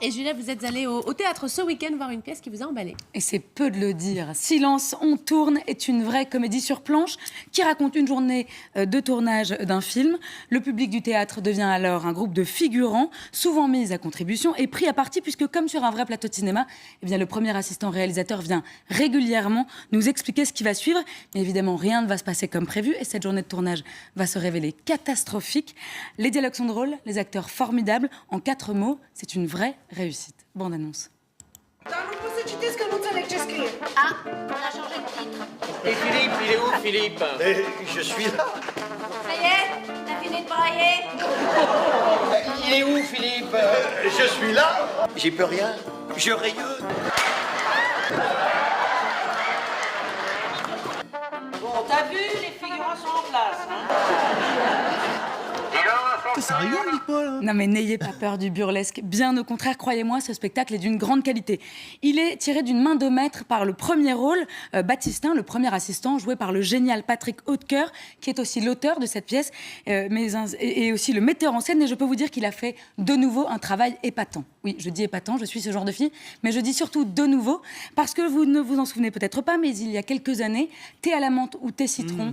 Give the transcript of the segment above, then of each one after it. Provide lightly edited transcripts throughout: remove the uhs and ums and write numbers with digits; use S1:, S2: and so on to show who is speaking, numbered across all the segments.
S1: Et Julia, vous êtes allée au théâtre ce week-end voir une pièce qui vous a emballé.
S2: Et c'est peu de le dire. Silence, on tourne est une vraie comédie sur planche qui raconte une journée de tournage d'un film. Le public du théâtre devient alors un groupe de figurants, souvent mis à contribution et pris à partie, puisque comme sur un vrai plateau de cinéma, eh bien, le premier assistant réalisateur vient régulièrement nous expliquer ce qui va suivre. Mais évidemment, rien ne va se passer comme prévu et cette journée de tournage va se révéler catastrophique. Les dialogues sont drôles, les acteurs formidables. En 4 mots, c'est une vraie réussite. Bande annonce.
S3: Ah, on a changé de titre.
S4: Et Philippe, il est où, Philippe?
S5: Je suis là.
S3: Ça y est, t'as fini de brailler?
S4: Il est où, Philippe?
S5: Je suis là. J'y peux rien. Je rayonne.
S6: Bon, t'as vu, les figurants sont en place, hein?
S5: Ça rigole, dis-moi, là.
S2: Non mais n'ayez pas peur du burlesque. Bien au contraire, croyez-moi, ce spectacle est d'une grande qualité. Il est tiré d'une main de maître par le premier rôle, Baptistin, le premier assistant, joué par le génial Patrick Hautecoeur, qui est aussi l'auteur de cette pièce, et aussi le metteur en scène. Et je peux vous dire qu'il a fait de nouveau un travail épatant. Oui, je dis épatant, je suis ce genre de fille, mais je dis surtout de nouveau, parce que vous ne vous en souvenez peut-être pas, mais il y a quelques années, Thé à la menthe ou Thé citron,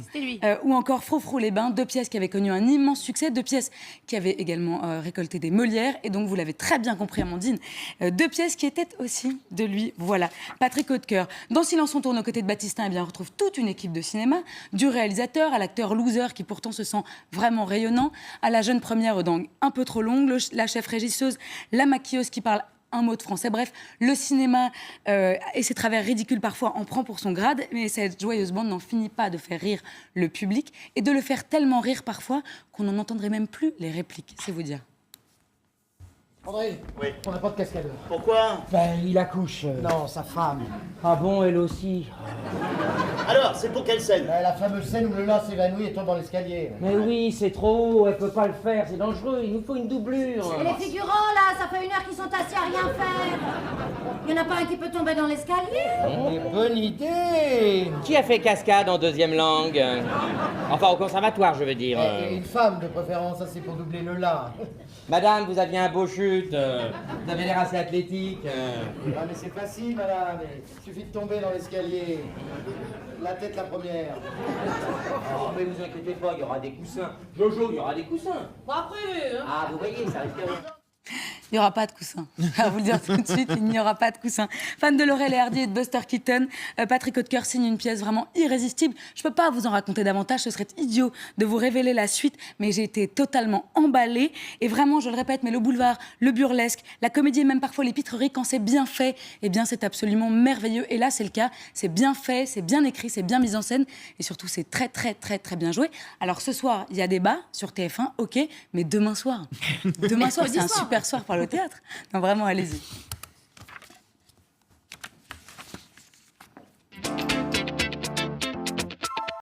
S2: ou encore Frou-Frou les bains, 2 pièces qui avaient connu un immense succès, 2 pièces qui avaient également récolté des Molières, et donc vous l'avez très bien compris, Amandine, 2 pièces qui étaient aussi de lui. Voilà, Patrick Hautecoeur. Dans Silence on tourne aux côtés de Baptistin, eh bien, on retrouve toute une équipe de cinéma, du réalisateur à l'acteur loser qui pourtant se sent vraiment rayonnant, à la jeune première aux dents un peu trop longue, la chef régisseuse, la maquilleuse qui parle un mot de français. Bref, le cinéma et ses travers ridicules parfois en prend pour son grade, mais cette joyeuse bande n'en finit pas de faire rire le public et de le faire tellement rire parfois qu'on n'en entendrait même plus les répliques, c'est vous dire.
S7: André,
S5: Oui.
S7: on n'a pas de cascadeur.
S5: Pourquoi?
S7: Ben, il accouche. Non, sa femme.
S6: Ah bon, elle aussi?
S5: Alors, c'est pour quelle scène?
S7: Ben, la fameuse scène où le lard s'évanouit et tombe dans l'escalier.
S6: Mais oui, c'est trop haut, elle peut pas le faire, c'est dangereux, il nous faut une doublure.
S3: Et les figurants, là, ça fait 1 heure qu'ils sont assis à rien faire. Il y en a pas un qui peut tomber dans l'escalier?
S7: Bonne idée.
S6: Qui a fait cascade en 2e langue? Enfin, au conservatoire, je veux dire.
S7: Et une femme de préférence, ça c'est pour doubler le lard.
S6: Madame, vous aviez un beau chute, vous avez l'air assez athlétique.
S7: Ah mais c'est facile, madame. Il suffit de tomber dans l'escalier. La tête la première.
S6: Oh, mais vous inquiétez pas, il y aura des coussins. Jojo, il y aura des coussins.
S3: Pas prévu, hein?
S6: Ah, vous voyez, ça risque de...
S2: Il n'y aura pas de coussin. Je vais vous le dire tout de suite, il n'y aura pas de coussin. Fan de Laurel et Hardy et de Buster Keaton, Patrick Hautecoeur signe une pièce vraiment irrésistible. Je ne peux pas vous en raconter davantage, ce serait idiot de vous révéler la suite, mais j'ai été totalement emballée. Et vraiment, je le répète, mais le boulevard, le burlesque, la comédie et même parfois les pitreries, quand c'est bien fait, eh bien c'est absolument merveilleux. Et là, c'est le cas. C'est bien fait, c'est bien écrit, c'est bien mis en scène. Et surtout, c'est très, très, très, très bien joué. Alors ce soir, il y a débat sur TF1, ok, mais demain soir, c'est un super soir pour le théâtre. Non, vraiment, allez-y.